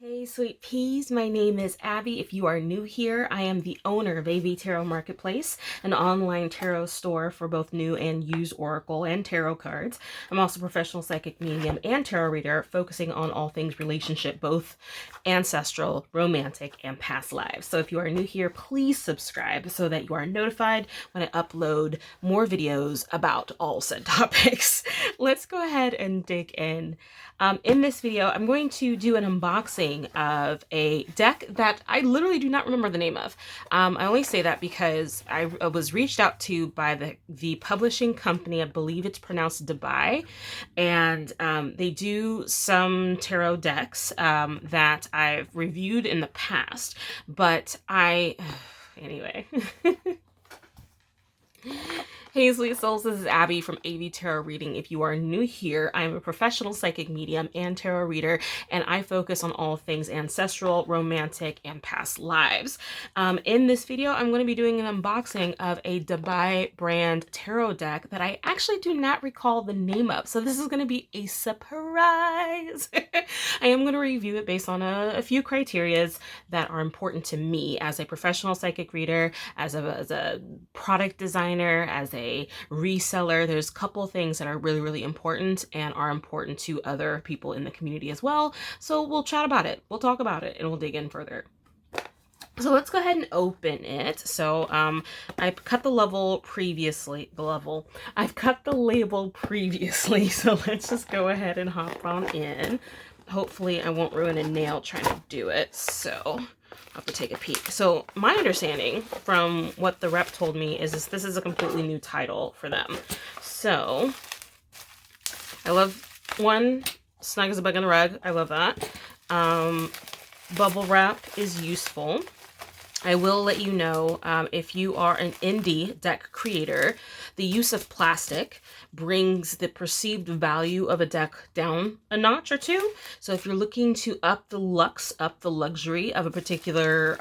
Hey, sweet peas. My name is Abby. If you are new here, I am the owner of AV Tarot Marketplace, an online tarot store for both new and used oracle and tarot cards. I'm also a professional psychic medium and tarot reader, focusing on all things relationship, both ancestral, romantic, and past lives. So if you are new here, please subscribe so that you are notified when I upload more videos about all said topics. Let's go ahead and dig in. In this video, I'm going to do an unboxing of a deck that I literally do not remember the name of. I only say that because I was reached out to by the publishing company. I believe it's pronounced Dubai, and they do some tarot decks that I've reviewed in the past, but anyway. Hey, sweet souls, this is Abby from AV Tarot Reading. If you are new here, I'm a professional psychic medium and tarot reader, and I focus on all things ancestral, romantic, and past lives. In this video, I'm going to be doing an unboxing of a Dubai brand tarot deck that I actually do not recall the name of, so this is going to be a surprise. I am going to review it based on a few criterias that are important to me as a professional psychic reader, as a product designer, as a reseller. There's a couple of things that are really, really important and are important to other people in the community as well. So we'll chat about it. We'll talk about it and we'll dig in further. So let's go ahead and open it. So I cut the label previously. I've cut the label previously. So let's just go ahead and hop on in. Hopefully I won't ruin a nail trying to do it. So I'll have to take a peek. So my understanding from what the rep told me is this is a completely new title for them. So I love one, snug as a bug in the rug. I love that. Bubble wrap is useful. I will let you know, if you are an indie deck creator, the use of plastic brings the perceived value of a deck down a notch or two. So if you're looking to up the luxury of a particular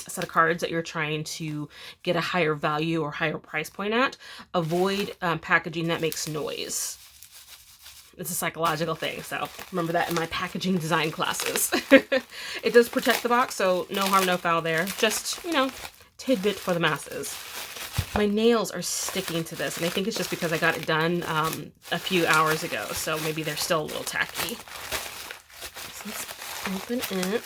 set of cards that you're trying to get a higher value or higher price point at, avoid packaging that makes noise. It's a psychological thing, so remember that in my packaging design classes. It does protect the box, so no harm, no foul there. Just, you know, tidbit for the masses. My nails are sticking to this, and I think it's just because I got it done a few hours ago, so maybe they're still a little tacky. So let's open it.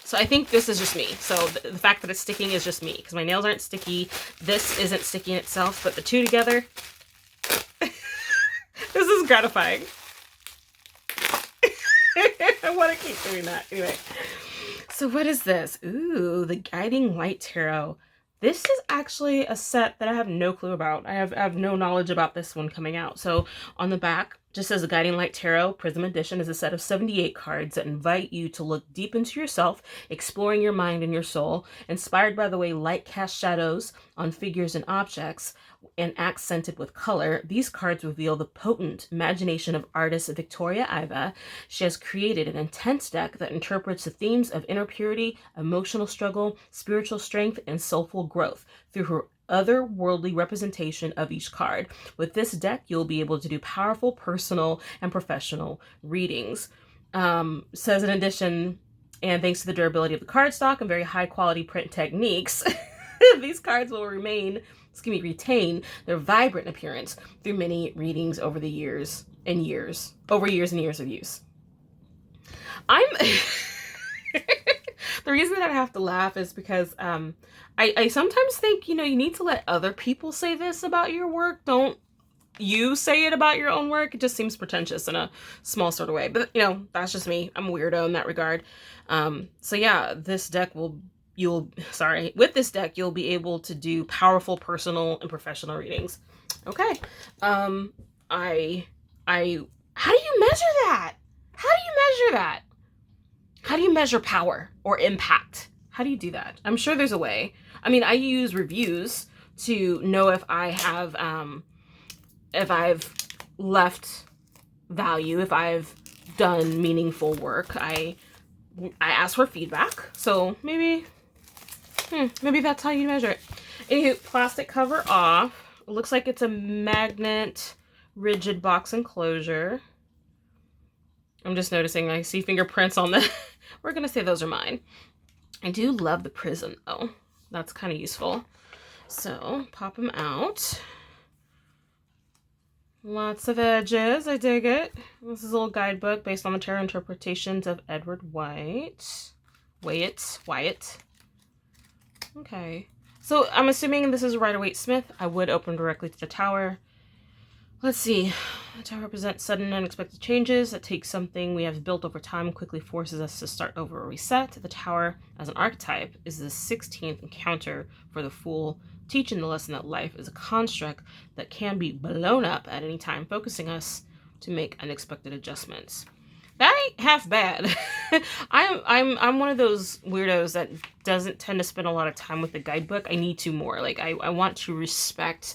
So I think this is just me. So the fact that it's sticking is just me, because my nails aren't sticky. This isn't sticky in itself, but the two together... This is gratifying. I want to keep doing that. Anyway, so what is this? Ooh, the Guiding Light Tarot. This is actually a set that I have no clue about. I have no knowledge about this one coming out. So on the back, just says the Guiding Light Tarot Prism Edition is a set of 78 cards that invite you to look deep into yourself, exploring your mind and your soul, inspired by the way light casts shadows on figures and objects, and accented with color. These cards reveal the potent imagination of artist Victoria Iva. She has created an intense deck that interprets the themes of inner purity, emotional struggle, spiritual strength, and soulful growth through her otherworldly representation of each card. With this deck, you'll be able to do powerful personal and professional readings. Says in addition, and thanks to the durability of the cardstock and very high quality print techniques, these cards will retain their vibrant appearance through many readings over the years and years of use. The reason that I have to laugh is because I sometimes think, you know, you need to let other people say this about your work. Don't you say it about your own work. It just seems pretentious in a small sort of way. But, you know, that's just me. I'm a weirdo in that regard. So yeah, this deck with this deck, you'll be able to do powerful personal and professional readings. Okay. How do you measure that? How do you measure that? How do you measure power or impact? How do you do that? I'm sure there's a way. I mean, I use reviews to know if I have, if I've left value, if I've done meaningful work. I ask for feedback. So maybe that's how you measure it. Anywho, plastic cover off. It looks like it's a magnet rigid box enclosure. I'm just noticing I see fingerprints on the... We're going to say those are mine. I do love the prism, though. That's kind of useful. So, pop them out. Lots of edges. I dig it. This is a little guidebook based on the tarot interpretations of Edward Wyatt. Okay. So, I'm assuming this is Rider-Waite-Smith. I would open directly to the Tower. Let's see. The Tower represents sudden unexpected changes that take something we have built over time and quickly forces us to start over or reset. The Tower, as an archetype, is the 16th encounter for the Fool, teaching the lesson that life is a construct that can be blown up at any time, focusing us to make unexpected adjustments. That ain't half bad. I'm one of those weirdos that doesn't tend to spend a lot of time with the guidebook. I need to more. Like I want to respect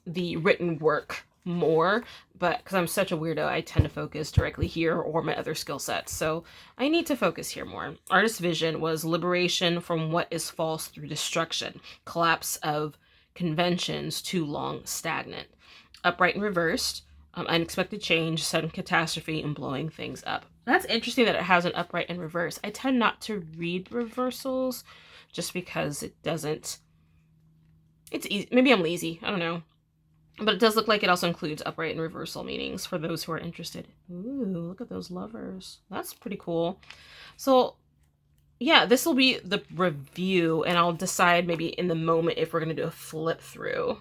the written work more, but because I'm such a weirdo, I tend to focus directly here or my other skill sets. So I need to focus here more. Artist's vision was liberation from what is false through destruction, collapse of conventions too long stagnant, upright and reversed, unexpected change, sudden catastrophe, and blowing things up. That's interesting that it has an upright and reverse. I tend not to read reversals just because it doesn't... It's easy. Maybe I'm lazy. I don't know. But it does look like it also includes upright and reversal meanings for those who are interested. Ooh, look at those lovers. That's pretty cool. So, yeah, this will be the review, and I'll decide maybe in the moment if we're going to do a flip through.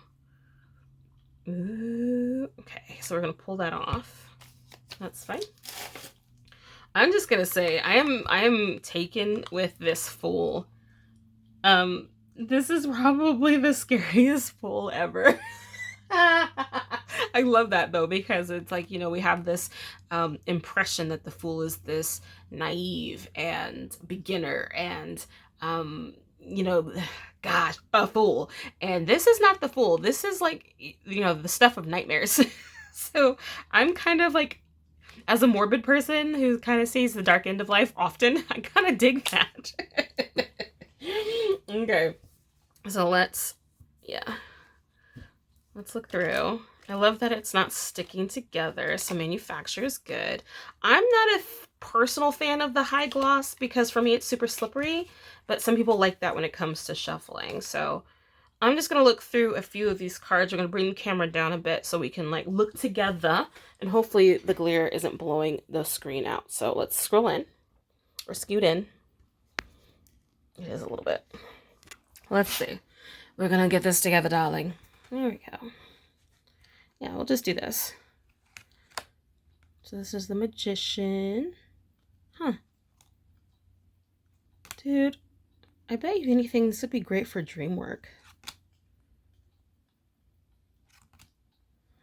Ooh, okay, so we're going to pull that off. That's fine. I'm just going to say, I am taken with this Fool. This is probably the scariest Fool ever. I love that though, because it's like, you know, we have this impression that the Fool is this naive and beginner and you know, gosh, a fool. And this is not the Fool. This is like, you know, the stuff of nightmares. So I'm kind of like, as a morbid person who kind of sees the dark end of life often, I kind of dig that. Okay, so let's look through. I love that it's not sticking together, so manufacture is good. I'm not a personal fan of the high gloss because for me it's super slippery, but some people like that when it comes to shuffling. So I'm just going to look through a few of these cards. We're going to bring the camera down a bit so we can like look together, and hopefully the glare isn't blowing the screen out. So let's scroll in, or scoot in. It is a little bit. Let's see. We're going to get this together, darling. There we go. Yeah, we'll just do this. So this is the Magician. Huh. Dude, I bet you anything this would be great for dream work.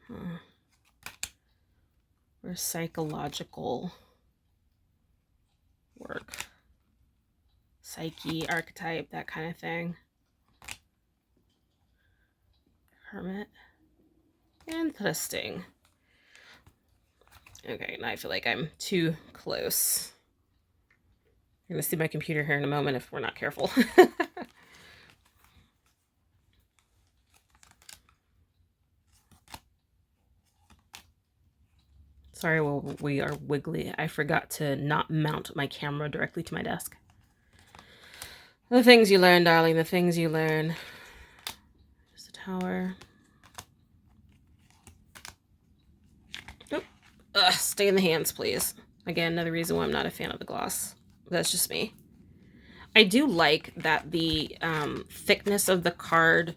Huh. Or psychological work. Psyche, archetype, that kind of thing. Hermit. And put a sting. Okay, now I feel like I'm too close. You're gonna see my computer here in a moment if we're not careful. Sorry, well, we are wiggly. I forgot to not mount my camera directly to my desk. The things you learn, darling, the things you learn. There's the Tower. Stay in the hands, please. Again, another reason why I'm not a fan of the gloss. That's just me. I do like that the thickness of the card,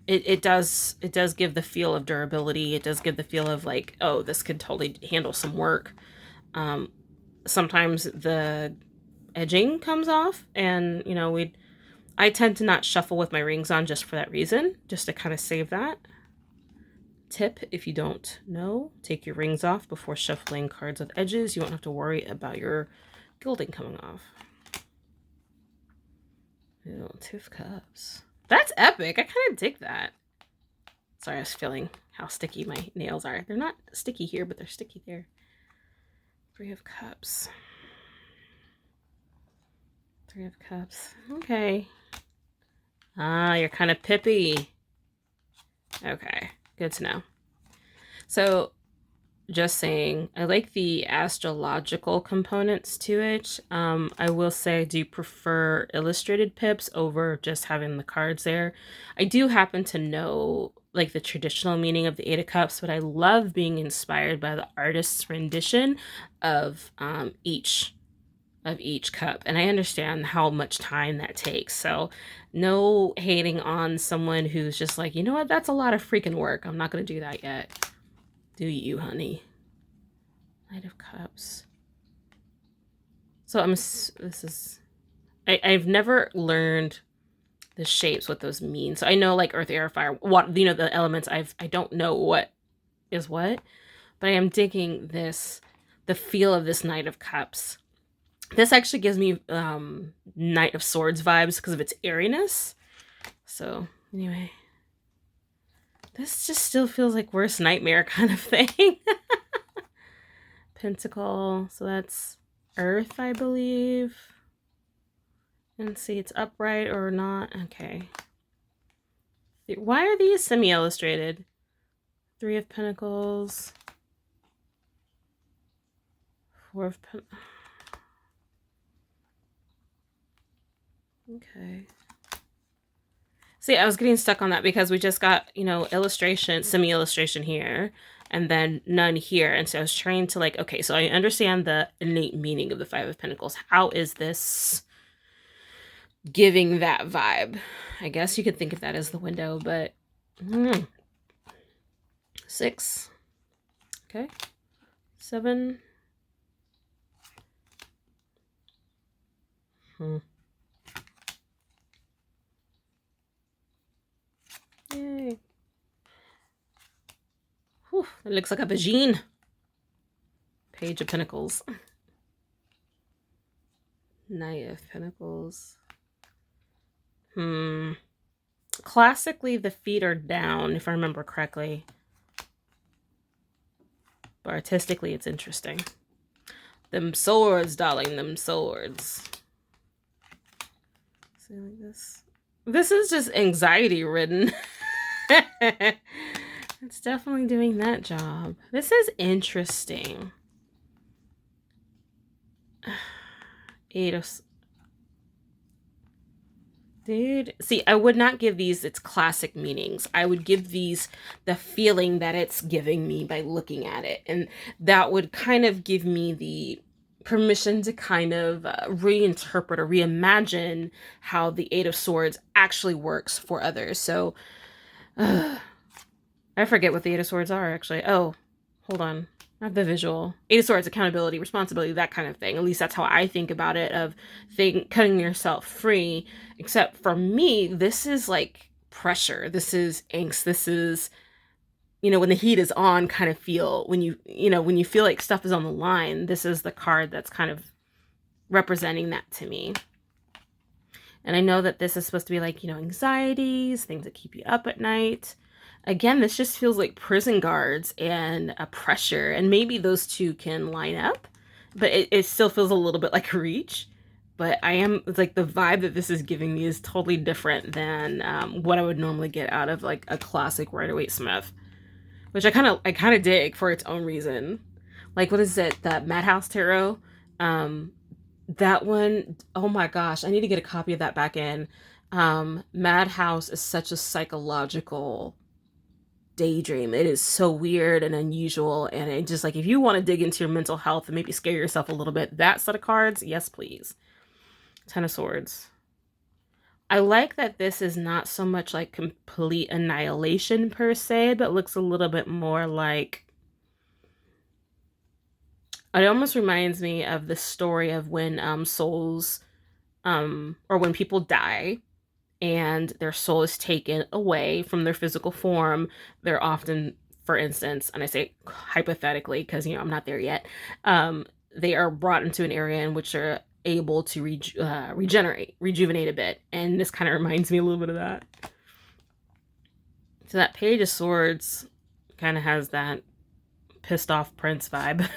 it does give the feel of durability. It does give the feel of like, oh, this could totally handle some work. Sometimes the edging comes off, and you know, I tend to not shuffle with my rings on just for that reason, just to kind of save that. Tip, if you don't know, take your rings off before shuffling cards with edges. You won't have to worry about your gilding coming off. Ew, Two of Cups. That's epic. I kind of dig that. Sorry, I was feeling how sticky my nails are. They're not sticky here, but they're sticky there. Three of Cups. Three of Cups. Okay. Ah, you're kind of pippy. Okay. Good to know. So just saying, I like the astrological components to it. I will say I do prefer illustrated pips over just having the cards there. I do happen to know like the traditional meaning of the Eight of Cups, but I love being inspired by the artist's rendition of each cup, and I understand how much time that takes. So no hating on someone who's just like, you know what, that's a lot of freaking work. I'm not gonna do that yet. Do you, honey? Knight of Cups. So I've never learned the shapes, what those mean. So I know like earth, air, fire, what, you know, the elements. I don't know what is what, but I am digging the feel of this Knight of Cups. This actually gives me Knight of Swords vibes because of its airiness. So anyway, this just still feels like worst nightmare kind of thing. Pentacle, so that's Earth, I believe. And see, it's upright or not. Okay. Why are these semi-illustrated? Three of Pentacles. Four of Pentacles. Okay. See, I was getting stuck on that because we just got, you know, illustration, semi-illustration here, and then none here. And so I was trying to like, okay, so I understand the innate meaning of the Five of Pentacles. How is this giving that vibe? I guess you could think of that as the window, but 6. Okay. 7. Yay. Whew, it looks like a vagine. Page of Pentacles. Knight of Pentacles. Classically, the feet are down, if I remember correctly. But artistically, it's interesting. Them swords, darling, them swords. See, like this. This is just anxiety-ridden. It's definitely doing that job. This is interesting. 8 of... Dude, see, I would not give these its classic meanings. I would give these the feeling that it's giving me by looking at it. And that would kind of give me the permission to kind of reinterpret or reimagine how the Eight of Swords actually works for others. So, I forget what the Eight of Swords are, actually. Oh, hold on. Not the visual. Eight of Swords, accountability, responsibility, that kind of thing. At least that's how I think about it, of cutting yourself free. Except for me, this is like pressure. This is angst. This is, you know, when the heat is on kind of feel. When when you feel like stuff is on the line, this is the card that's kind of representing that to me. And I know that this is supposed to be like, you know, anxieties, things that keep you up at night. Again, this just feels like prison guards and a pressure, and maybe those two can line up, but it still feels a little bit like a reach. But it's like the vibe that this is giving me is totally different than what I would normally get out of like a classic Rider-Waite-Smith, which I kind of dig for its own reason. Like, what is it? That Madhouse Tarot? That one, oh my gosh, I need to get a copy of that back in. Madhouse is such a psychological daydream. It is so weird and unusual, and it just like, if you want to dig into your mental health and maybe scare yourself a little bit, that set of cards, yes please. 10 of Swords. I like that this is not so much like complete annihilation per se, but looks a little bit more like, it almost reminds me of the story of when souls or when people die and their soul is taken away from their physical form. They're often, for instance, and I say hypothetically because, you know, I'm not there yet, they are brought into an area in which they're able to rejuvenate a bit. And this kind of reminds me a little bit of that. So that Page of Swords kind of has that pissed off prince vibe.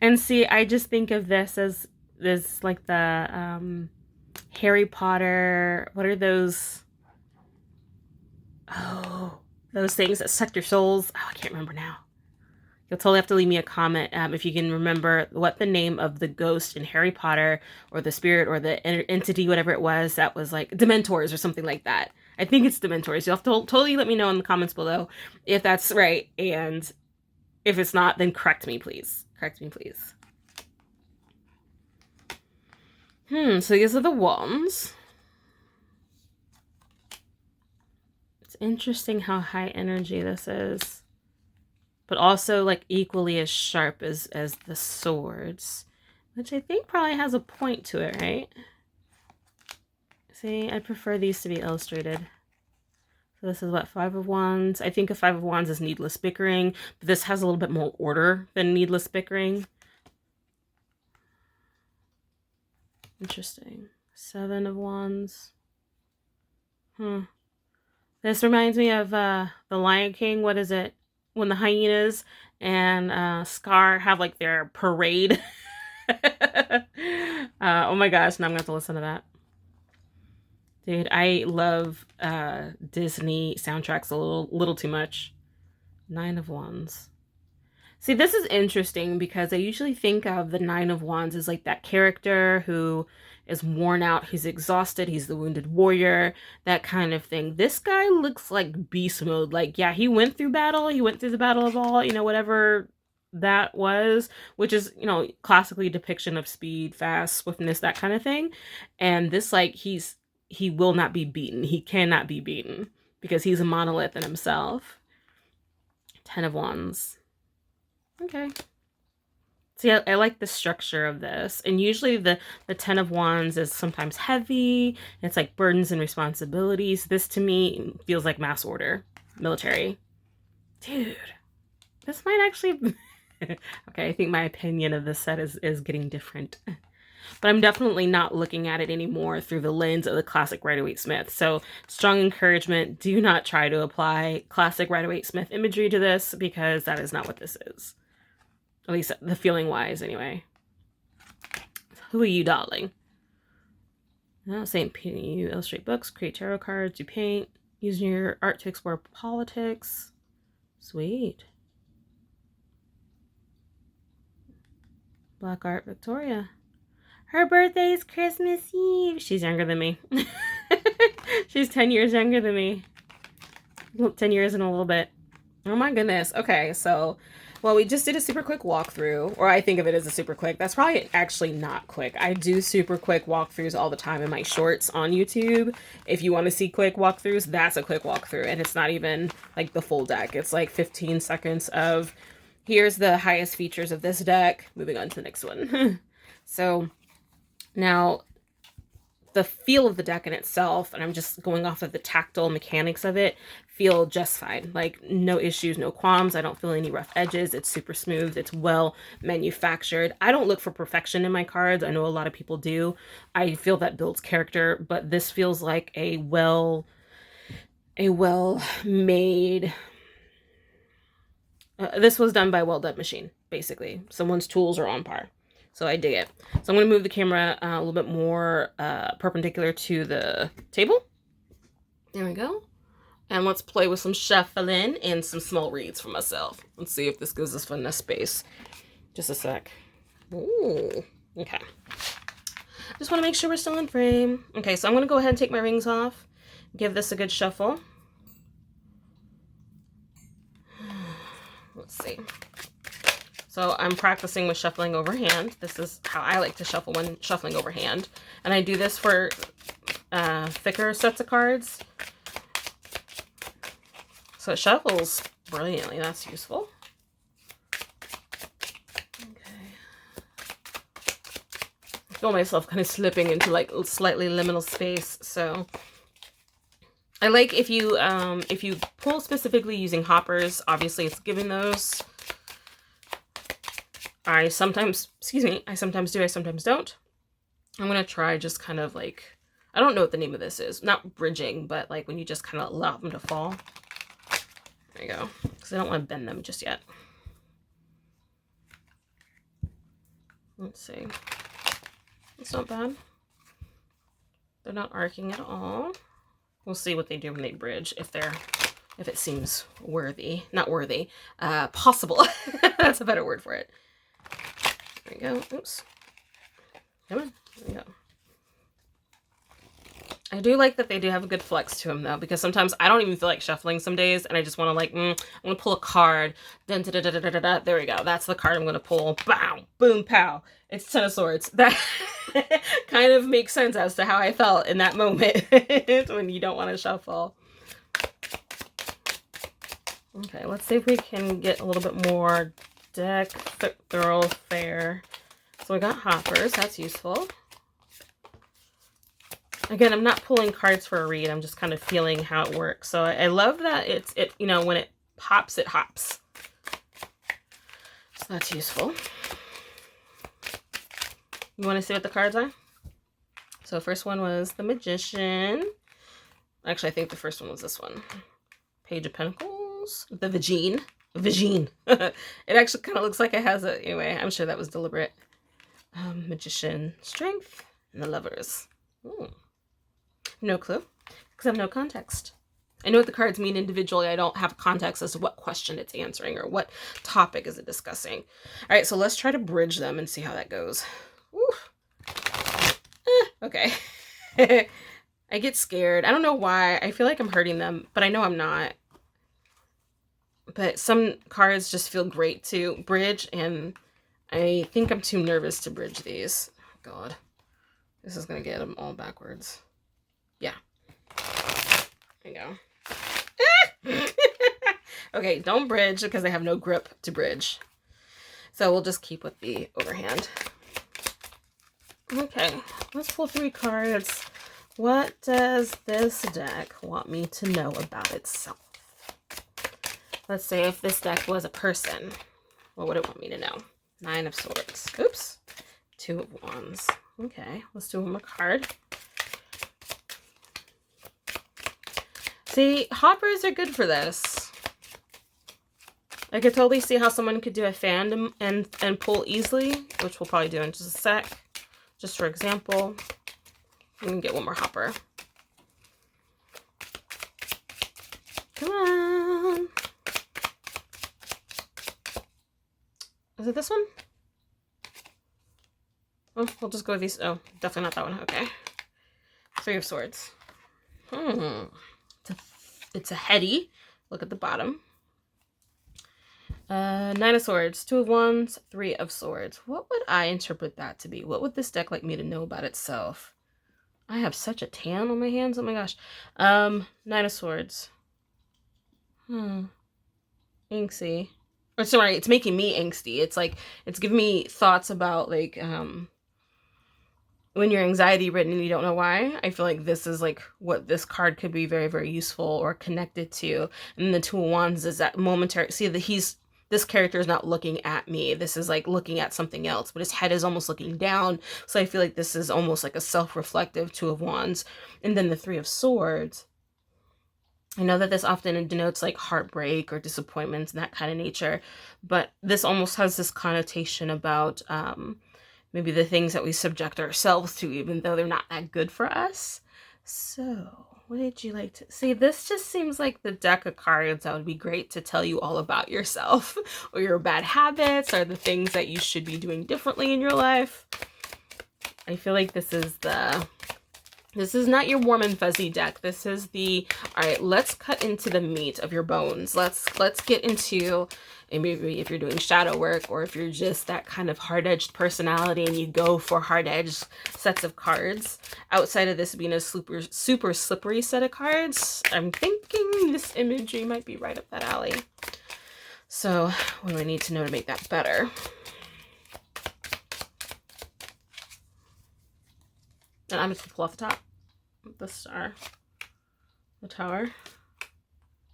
And see, I just think of this as this like the Harry Potter, what are those? Oh, those things that suck your souls. Oh, I can't remember now. You'll totally have to leave me a comment if you can remember what the name of the ghost in Harry Potter, or the spirit, or the entity, whatever it was, that was like Dementors or something like that. I think it's Dementors. You'll have to totally let me know in the comments below if that's right, and if it's not, then correct me, please. Correct me, please. So these are the wands. It's interesting how high energy this is, but also like equally as sharp as the swords, which I think probably has a point to it, right? See, I prefer these to be illustrated. So this is what, 5 of Wands. I think a 5 of Wands is needless bickering, but this has a little bit more order than needless bickering. Interesting. 7 of Wands. This reminds me of The Lion King. What is it? When the hyenas and Scar have like their parade. Oh my gosh, now I'm gonna have to listen to that. Dude, I love Disney soundtracks a little too much. 9 of Wands. See, this is interesting because I usually think of the 9 of Wands as like that character who is worn out, he's exhausted, he's the wounded warrior, that kind of thing. This guy looks like beast mode. Like, yeah, he went through battle, he went through the battle of all, you know, whatever that was, which is, you know, classically a depiction of speed, fast, swiftness, that kind of thing. And this, like, he will not be beaten. He cannot be beaten because he's a monolith in himself. 10 of Wands. Okay. See, I like the structure of this. And usually the 10 of Wands is sometimes heavy. It's like burdens and responsibilities. This to me feels like mass order. Military. Dude. This might actually... Okay, I think my opinion of this set is getting different. But I'm definitely not looking at it anymore through the lens of the classic Rider-Waite-Smith. So strong encouragement, do not try to apply classic Rider-Waite-Smith imagery to this, because that is not what this is. At least the feeling wise, anyway. Who are you, darling? No, St. Peter, you illustrate books, create tarot cards, you paint, using your art to explore politics. Sweet. Black Art Victoria. Her birthday is Christmas Eve. She's younger than me. She's 10 years younger than me. 10 years and a little bit. Oh my goodness. Okay, so, well, we just did a super quick walkthrough, or I think of it as a super quick. That's probably actually not quick. I do super quick walkthroughs all the time in my shorts on YouTube. If you want to see quick walkthroughs, that's a quick walkthrough, and it's not even like the full deck. It's like 15 seconds of, here's the highest features of this deck, moving on to the next one. So now, the feel of the deck in itself, and I'm just going off of the tactile mechanics of it, feel just fine. Like, no issues, no qualms. I don't feel any rough edges. It's super smooth. It's well manufactured. I don't look for perfection in my cards. I know a lot of people do. I feel that builds character, but this feels like a well made... this was done by a well-done machine, basically. Someone's tools are on par. So I dig it. So I'm going to move the camera a little bit more perpendicular to the table. There we go. And let's play with some shuffling and some small reads for myself. Let's see if this gives us enough space. Just a sec. Ooh, okay. Just want to make sure we're still in frame. Okay, so I'm going to go ahead and take my rings off. Give this a good shuffle. Let's see. So I'm practicing with shuffling overhand. This is how I like to shuffle when shuffling overhand. And I do this for thicker sets of cards. So it shuffles brilliantly. That's useful. Okay. I feel myself kind of slipping into like slightly liminal space. So I like if you pull specifically using hoppers, obviously it's giving those. I sometimes do, I sometimes don't. I'm going to try just kind of like, I don't know what the name of this is. Not bridging, but like when you just kind of allow them to fall. There you go. Because I don't want to bend them just yet. Let's see. It's not bad. They're not arcing at all. We'll see what they do when they bridge, if if it seems worthy. Not worthy. Possible. That's a better word for it. There we go. Oops. Come on. There we go. I do like that they do have a good flex to them, though, because sometimes I don't even feel like shuffling some days, and I just want to, like, I'm going to pull a card. Dun, da, da, da, da, da, da. There we go. That's the card I'm going to pull. Bow, boom, pow. It's Ten of Swords. That kind of makes sense as to how I felt in that moment when you don't want to shuffle. Okay, let's see if we can get a little bit more deck thoroughfare. So we got hoppers. That's useful. Again, I'm not pulling cards for a read. I'm just kind of feeling how it works. So I love that it you know, when it pops, it hops. So that's useful. You want to see what the cards are? So first one was the Magician. Actually, I think the first one was this one. Page of Pentacles. The Vagine. Vagine. It actually kind of looks like it has a... Anyway, I'm sure that was deliberate. Magician. Strength. And the Lovers. Ooh. No clue, because I have no context. I know what the cards mean individually. I don't have context as to what question it's answering or what topic is it discussing. All right, so let's try to bridge them and see how that goes. Okay. I get scared. I don't know why. I feel like I'm hurting them, but I know I'm not. But some cards just feel great to bridge, and I think I'm too nervous to bridge these. God, this is going to get them all backwards. Yeah. There you go. Okay, don't bridge because they have no grip to bridge. So we'll just keep with the overhand. Okay, let's pull 3 cards. What does this deck want me to know about itself? Let's say if this deck was a person, what would it want me to know? 9 of Swords. Oops. 2 of Wands. Okay, let's do one more card. See, hoppers are good for this. I could totally see how someone could do a fandom and pull easily, which we'll probably do in just a sec. Just for example, I'm going to get one more hopper. Come on. Is it this one? Oh, we'll just go with these. Oh, definitely not that one. Okay. 3 of Swords. It's a heady. Look at the bottom. 9 of Swords, 2 of Wands, 3 of Swords. What would I interpret that to be? What would this deck like me to know about itself? I have such a tan on my hands. Oh my gosh. 9 of Swords. Angsty. Or sorry, it's making me angsty. It's like, it's giving me thoughts about like, when you're anxiety ridden and you don't know why. I feel like this is like what this card could be very, very useful or connected to. And the 2 of Wands is that momentary, see that this character is not looking at me. This is like looking at something else, but his head is almost looking down. So I feel like this is almost like a self-reflective 2 of Wands. And then the 3 of Swords. I know that this often denotes like heartbreak or disappointments and that kind of nature, but this almost has this connotation about maybe the things that we subject ourselves to, even though they're not that good for us. So, what did you like to see? This just seems like the deck of cards that would be great to tell you all about yourself or your bad habits or the things that you should be doing differently in your life. I feel like this is not your warm and fuzzy deck. This is all right, let's cut into the meat of your bones. Let's get into, and maybe if you're doing shadow work or if you're just that kind of hard-edged personality and you go for hard-edged sets of cards, outside of this being a super slippery set of cards, I'm thinking this imagery might be right up that alley. So what do I need to know to make that better? And I'm just gonna pull off the top. The Star. The Tower.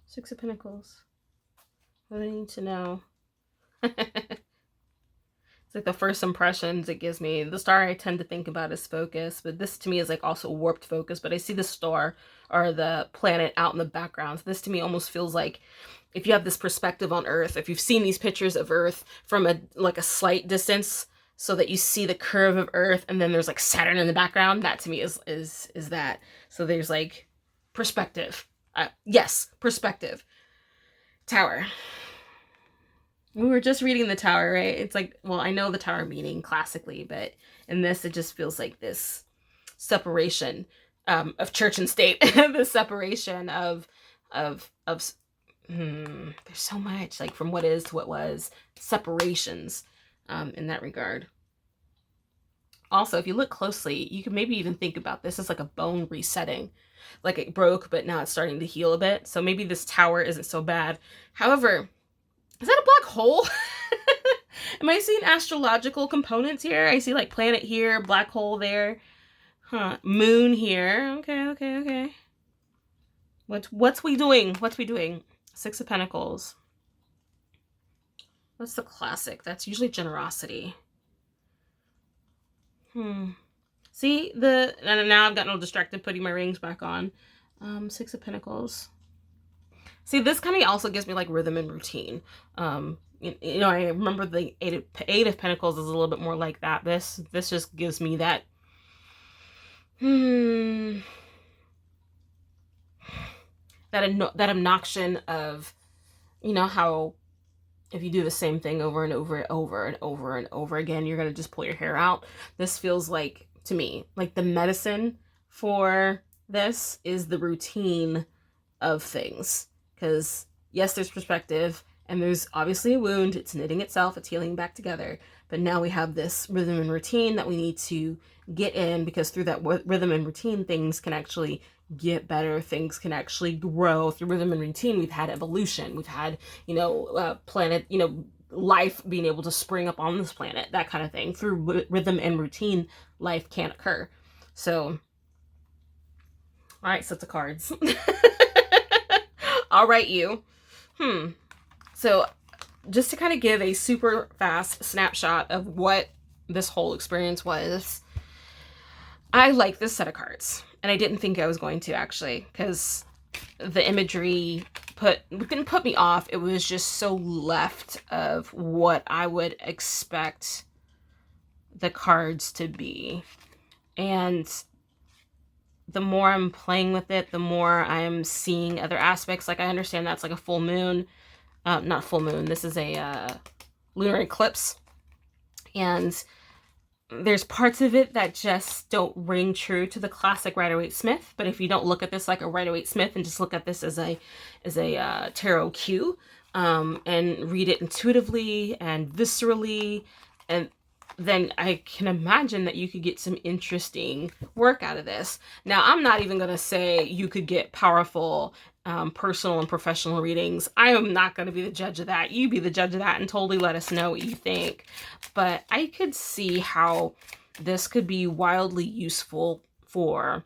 6 of Pentacles. What do I need to know? It's like the first impressions it gives me. The Star I tend to think about as focus, but this to me is like also warped focus. But I see the star or the planet out in the background. So this to me almost feels like if you have this perspective on Earth, if you've seen these pictures of Earth from a slight distance, so that you see the curve of Earth, and then there's like Saturn in the background. That to me is that. So there's like perspective. Yes, perspective. Tower. We were just reading the Tower, right? It's like, well, I know the Tower meaning classically, but in this, it just feels like this separation of church and state. The separation of there's so much, like, from what is to what was, separations in that regard. Also, if you look closely, you can maybe even think about this as like a bone resetting. Like it broke, but now it's starting to heal a bit. So maybe this tower isn't so bad. However, is that a black hole? Am I seeing astrological components here? I see like planet here, black hole there. Huh. Moon here. Okay. What's we doing? What's we doing? Six of Pentacles. What's the classic? That's usually generosity. See, and now I've gotten all distracted putting my rings back on. Six of Pentacles. See, this kind of also gives me like rhythm and routine. You know, I remember the Eight of Pentacles is a little bit more like that. This just gives me that. That obnoxion of, you know, how if you do the same thing over and over again, you're going to just pull your hair out. This feels like, to me, like the medicine for this is the routine of things. Because yes, there's perspective and there's obviously a wound. It's knitting itself. It's healing back together. But now we have this rhythm and routine that we need to get in, because through that rhythm and routine, things can actually get better. Things can actually grow. Through rhythm and routine, we've had evolution. We've had, you know, planet, you know, life being able to spring up on this planet, that kind of thing. Through rhythm and routine, life can occur. So, all right, sets of cards. All right, you. So just to kind of give a super fast snapshot of what this whole experience was, I like this set of cards. And I didn't think I was going to, actually, because the imagery didn't put me off. It was just so left of what I would expect the cards to be. And the more I'm playing with it, the more I'm seeing other aspects. Like, I understand that's like a full moon. Not full moon. This is a lunar eclipse. And there's parts of it that just don't ring true to the classic Rider-Waite-Smith. But if you don't look at this like a Rider-Waite-Smith and just look at this as a tarot cue, and read it intuitively and viscerally, and then I can imagine that you could get some interesting work out of this. Now, I'm not even going to say you could get powerful personal and professional readings. I am not going to be the judge of that. You be the judge of that and totally let us know what you think. But I could see how this could be wildly useful for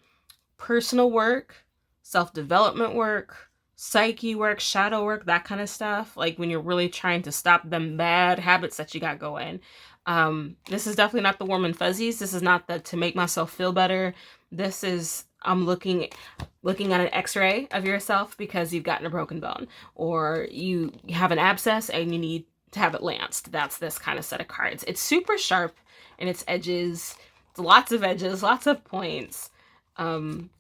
personal work, self-development work, psyche work, shadow work, that kind of stuff. Like when you're really trying to stop them bad habits that you got going. This is definitely not the warm and fuzzies. This is not the to make myself feel better. This is, I'm looking at an x-ray of yourself because you've gotten a broken bone, or you have an abscess and you need to have it lanced. That's this kind of set of cards. It's super sharp in its edges. It's lots of edges, lots of points. And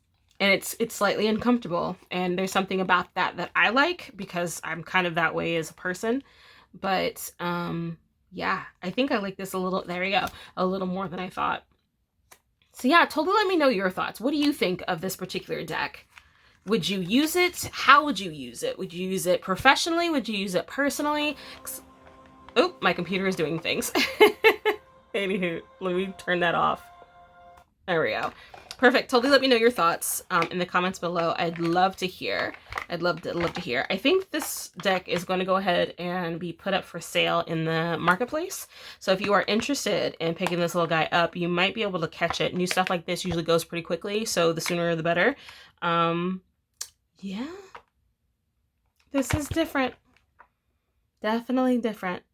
it's slightly uncomfortable. And there's something about that I like, because I'm kind of that way as a person. But, yeah, I think I like this a little, there we go, a little more than I thought. So yeah, totally let me know your thoughts. What do you think of this particular deck? Would you use it? How would you use it? Would you use it professionally? Would you use it personally? Oh, my computer is doing things. Anywho, let me turn that off. There we go. Perfect. Totally let me know your thoughts in the comments below. I'd love to hear. I'd love to hear. I think this deck is going to go ahead and be put up for sale in the marketplace. So if you are interested in picking this little guy up, you might be able to catch it. New stuff like this usually goes pretty quickly, so the sooner the better. Yeah. This is different. Definitely different.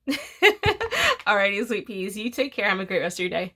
Alrighty, sweet peas. You take care. Have a great rest of your day.